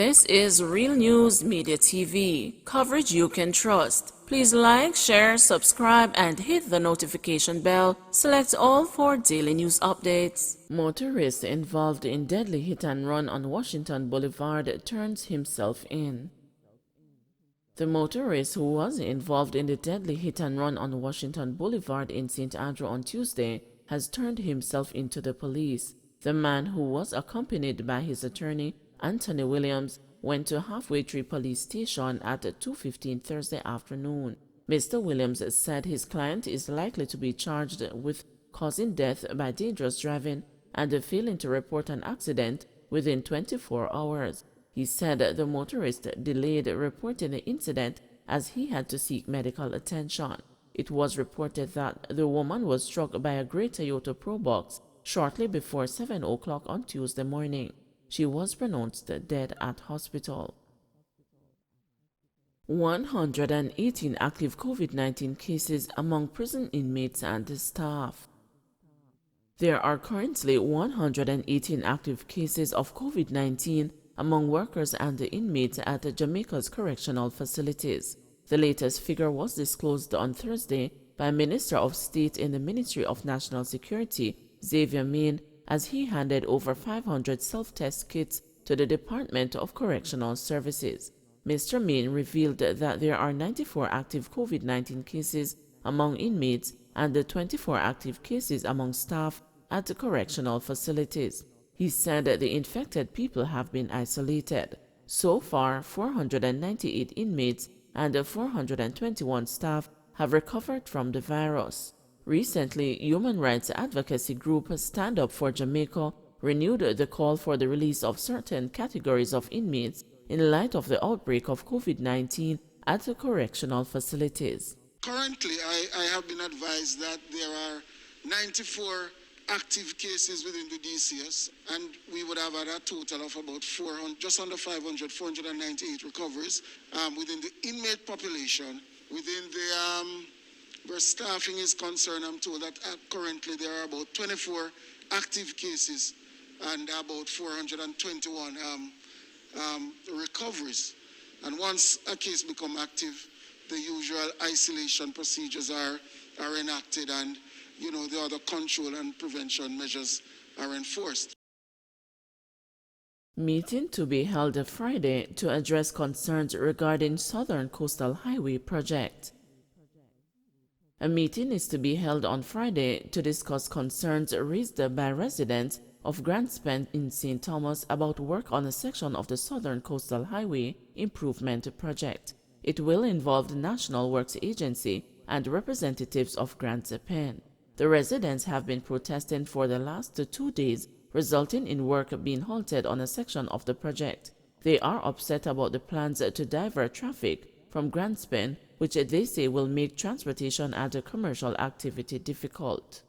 This is Real News Media TV, coverage you can trust. Please like, share, subscribe, and hit the notification bell. Select all for daily news updates. Motorist involved in deadly hit and run on Washington Boulevard turns himself in. The motorist who was involved in the deadly hit and run on Washington Boulevard in St. Andrew on Tuesday has turned himself into the police. The man, who was accompanied by his attorney, Anthony Williams, went to Halfway Tree Police Station at 2:15 Thursday afternoon. Mr. Williams said his client is likely to be charged with causing death by dangerous driving and failing to report an accident within 24 hours. He said the motorist delayed reporting the incident as he had to seek medical attention. It was reported that the woman was struck by a gray Toyota Probox shortly before 7 o'clock on Tuesday morning. She was pronounced dead at hospital. 118 active COVID-19 cases among prison inmates and staff. There are currently 118 active cases of COVID-19 among workers and inmates at Jamaica's correctional facilities. The latest figure was disclosed on Thursday by Minister of State in the Ministry of National Security, Xavier Main, as he handed over 500 self-test kits to the Department of Correctional Services. Mr. Main revealed that there are 94 active COVID-19 cases among inmates and 24 active cases among staff at the correctional facilities. He said the infected people have been isolated. So far, 498 inmates and 421 staff have recovered from the virus. Recently, human rights advocacy group Stand Up for Jamaica renewed the call for the release of certain categories of inmates in light of the outbreak of COVID-19 at the correctional facilities. Currently, I have been advised that there are 94 active cases within the DCS, and we would have had a total of about 400, just under 500, 498 recoveries within the inmate population. Within the where staffing is concerned, I'm told that currently there are about 24 active cases and about 421 recoveries. And once a case becomes active, the usual isolation procedures are enacted, and the other control and prevention measures are enforced. Meeting to be held Friday to address concerns regarding Southern Coastal Highway project. A meeting is to be held on Friday to discuss concerns raised by residents of Grand Spend in St. Thomas about work on a section of the Southern Coastal Highway Improvement Project. It will involve the National Works Agency and representatives of Grand Spend. The residents have been protesting for the last 2 days, resulting in work being halted on a section of the project. They are upset about the plans to divert traffic from Grand Spend, which they say will make transportation and commercial activity difficult.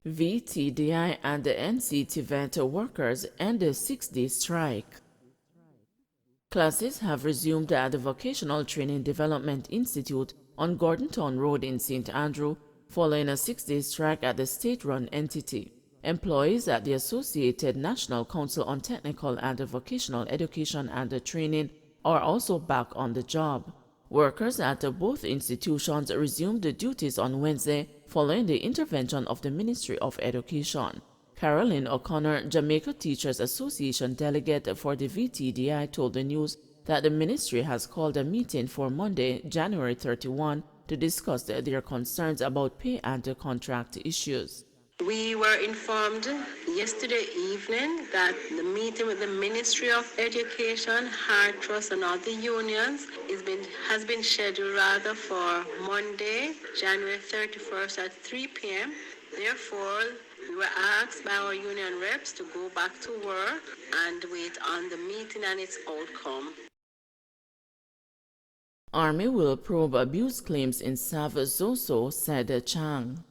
VTDI and NCT vet workers end a 6-day strike. Classes have resumed at the Vocational Training Development Institute on Gordontown Road in St. Andrew following a 6-day strike at the state-run entity. Employees at the Associated National Council on Technical and Vocational Education and Training are also back on the job. Workers at both institutions resumed duties on Wednesday following the intervention of the Ministry of Education. Caroline O'Connor, Jamaica Teachers Association delegate for the VTDI, told the news that the ministry has called a meeting for Monday, January 31, to discuss their concerns about pay and contract issues. We were informed yesterday evening that the meeting with the Ministry of Education, Hard Trust, and all the unions has been scheduled rather for Monday, January 31st at 3 p.m. Therefore, we were asked by our union reps to go back to work and wait on the meeting and its outcome. Army will probe abuse claims in South Zoso, said Chang.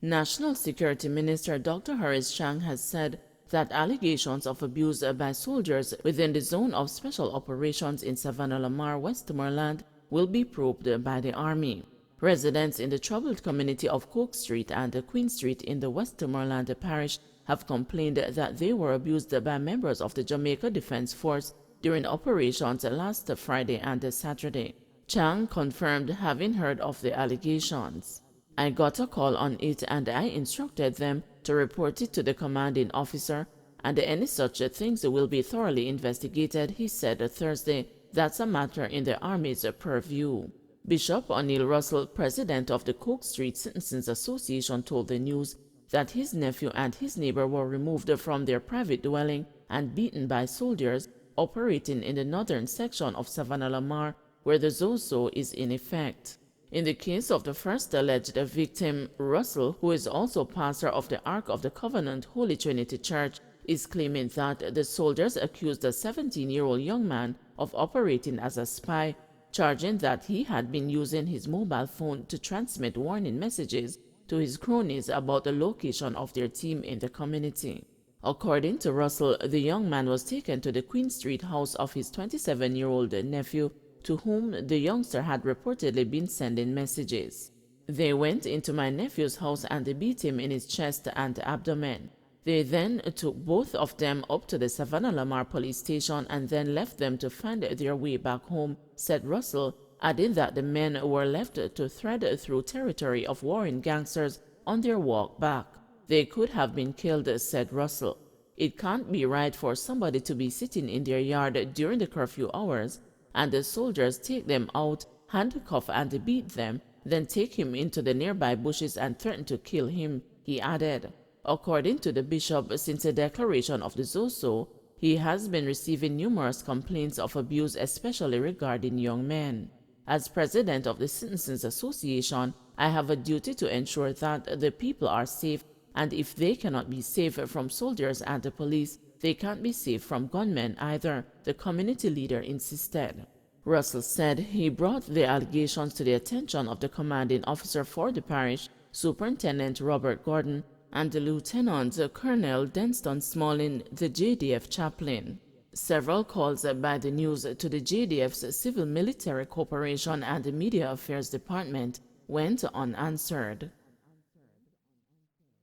National Security Minister Dr. Harris Chang has said that allegations of abuse by soldiers within the Zone of Special Operations in Savannah-Lamar, Westmoreland, will be probed by the Army. Residents in the troubled community of Coke Street and Queen Street in the Westmoreland Parish have complained that they were abused by members of the Jamaica Defense Force during operations last Friday and Saturday. Chang confirmed having heard of the allegations. I got a call on it and I instructed them to report it to the commanding officer, and any such things will be thoroughly investigated, he said Thursday. That's a matter in the Army's purview. Bishop O'Neill Russell, president of the Coke Street Citizens Association, told the news that his nephew and his neighbor were removed from their private dwelling and beaten by soldiers operating in the northern section of Savannah Lamar, where the Zoso is in effect. In the case of the first alleged victim, Russell, who is also pastor of the Ark of the Covenant Holy Trinity Church, is claiming that the soldiers accused a 17-year-old young man of operating as a spy, charging that he had been using his mobile phone to transmit warning messages to his cronies about the location of their team in the community. According to Russell, the young man was taken to the Queen Street house of his 27-year-old nephew, to whom the youngster had reportedly been sending messages. They went into my nephew's house and they beat him in his chest and abdomen. They then took both of them up to the Savannah Lamar police station and then left them to find their way back home, said Russell, adding that the men were left to thread through territory of warring gangsters on their walk back. They could have been killed, said Russell. It can't be right for somebody to be sitting in their yard during the curfew hours and the soldiers take them out, handcuff and beat them, then take him into the nearby bushes and threaten to kill him, he added. According to the bishop, since the declaration of the Zoso, he has been receiving numerous complaints of abuse, especially regarding young men. As president of the Citizens Association, I have a duty to ensure that the people are safe, and if they cannot be safe from soldiers and the police, they can't be safe from gunmen either, the community leader insisted. Russell said he brought the allegations to the attention of the commanding officer for the parish, Superintendent Robert Gordon, and the Lieutenant Colonel Denston Smalling, the JDF chaplain. Several calls by the news to the JDF's Civil Military Corporation and the Media Affairs Department went unanswered.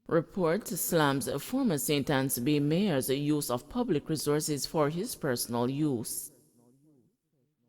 Report slams former St. Anne's Bay mayor's use of public resources for his personal use.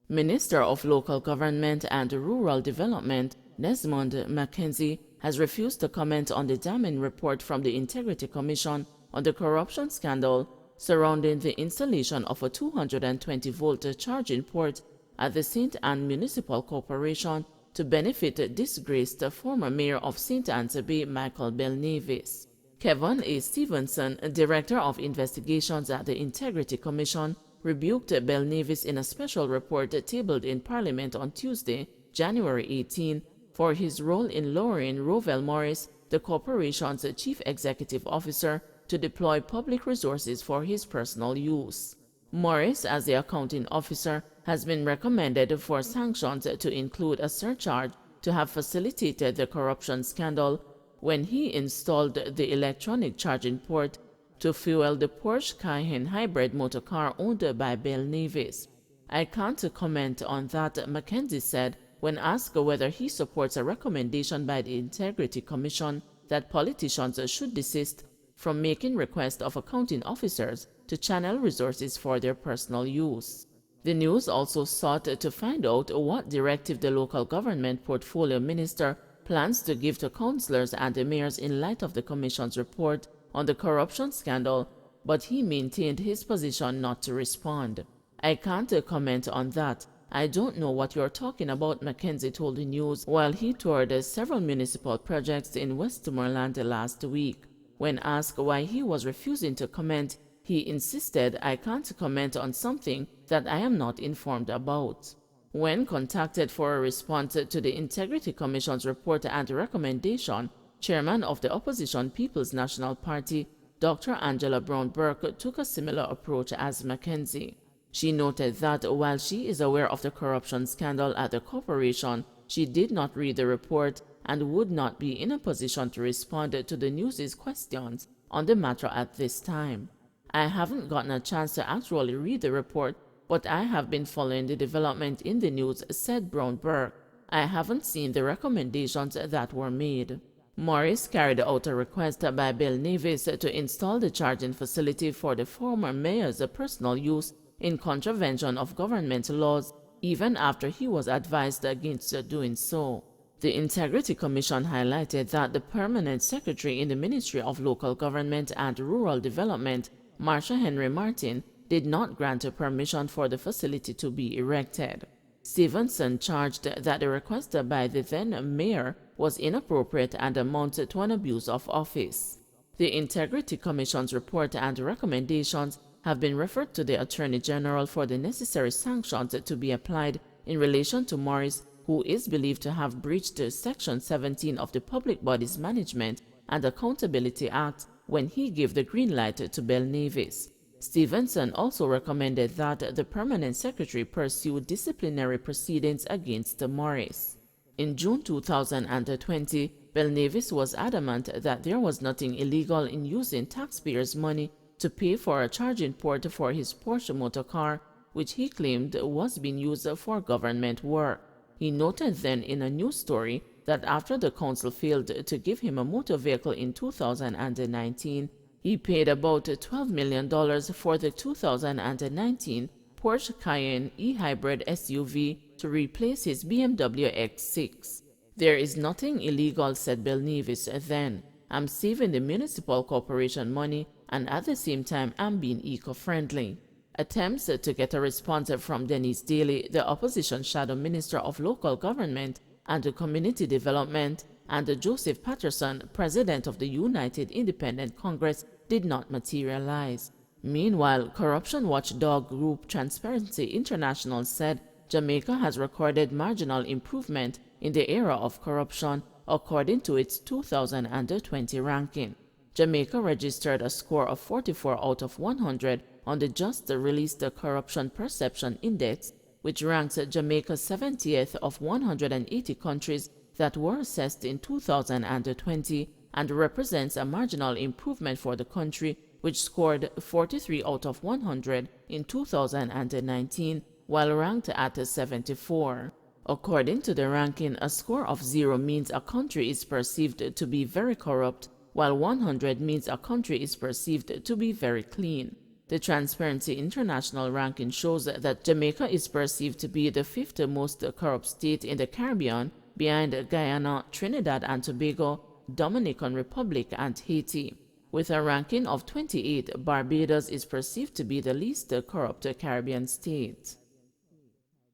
Minister of Local Government and Rural Development Desmond Mackenzie has refused to comment on the damning report from the Integrity Commission on the corruption scandal surrounding the installation of a 220-volt charging port at the St. Anne Municipal Corporation to benefit disgraced former mayor of St. Anne's Bay, Michael Belnavis. Kevin A. Stevenson, Director of Investigations at the Integrity Commission, rebuked Belnavis in a special report tabled in Parliament on Tuesday, January 18, for his role in lowering Rovell Morris, the corporation's chief executive officer, to deploy public resources for his personal use. Morris, as the accounting officer, has been recommended for sanctions to include a surcharge to have facilitated the corruption scandal when he installed the electronic charging port to fuel the Porsche Cayenne hybrid motorcar owned by Belnavis. I can't comment on that, Mackenzie said, when asked whether he supports a recommendation by the Integrity Commission that politicians should desist from making requests of accounting officers to channel resources for their personal use. The news also sought to find out what directive the local government portfolio minister plans to give to councillors and the mayors in light of the Commission's report on the corruption scandal, but he maintained his position not to respond. I can't comment on that. I don't know what you're talking about, Mackenzie told the news while he toured several municipal projects in Westmoreland last week. When asked why he was refusing to comment, he insisted, I can't comment on something that I am not informed about. When contacted for a response to the Integrity Commission's report and recommendation, Chairman of the Opposition People's National Party, Dr. Angela Brown Burke, took a similar approach as Mackenzie. She noted that while she is aware of the corruption scandal at the corporation, she did not read the report and would not be in a position to respond to the news's questions on the matter at this time. I haven't gotten a chance to actually read the report, but I have been following the development in the news, said Brown Burke. I haven't seen the recommendations that were made. Morris carried out a request by Bill Nevis to install the charging facility for the former mayor's personal use in contravention of government laws, even after he was advised against doing so. The Integrity Commission highlighted that the permanent secretary in the Ministry of Local Government and Rural Development, Marsha Henry Martin, did not grant a permission for the facility to be erected. Stevenson charged that the request by the then mayor was inappropriate and amounted to an abuse of office. The Integrity Commission's report and recommendations have been referred to the Attorney General for the necessary sanctions to be applied in relation to Morris, who is believed to have breached Section 17 of the Public Bodies Management and Accountability Act when he gave the green light to Bill Nevis. Stevenson also recommended that the permanent secretary pursue disciplinary proceedings against Morris. In June 2020, Bill Nevis was adamant that there was nothing illegal in using taxpayers' money to pay for a charging port for his Porsche motor car, which he claimed was being used for government work. He noted then in a news story that after the council failed to give him a motor vehicle in 2019, he paid about $12 million for the 2019 Porsche Cayenne e-hybrid SUV to replace his BMW X6. There is nothing illegal, said Bill Nevis then. I'm saving the municipal corporation money and at the same time I'm being eco-friendly. Attempts to get a response from Denise Daly, the opposition shadow minister of local government and community development, and Joseph Patterson, president of the United Independent Congress, did not materialize. Meanwhile, corruption watchdog group Transparency International said Jamaica has recorded marginal improvement in the area of corruption according to its 2020 ranking. Jamaica registered a score of 44 out of 100 on the just-released Corruption Perception Index, which ranks Jamaica 70th of 180 countries that were assessed in 2020 and represents a marginal improvement for the country, which scored 43 out of 100 in 2019, while ranked at 74. According to the ranking, a score of 0 means a country is perceived to be very corrupt, while 100 means a country is perceived to be very clean. The Transparency International ranking shows that Jamaica is perceived to be the 5th most corrupt state in the Caribbean, behind Guyana, Trinidad and Tobago, Dominican Republic, and Haiti. With a ranking of 28, Barbados is perceived to be the least corrupt Caribbean state.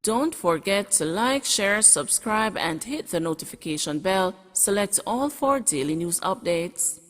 Don't forget to like, share, subscribe, and hit the notification bell. Select all for daily news updates.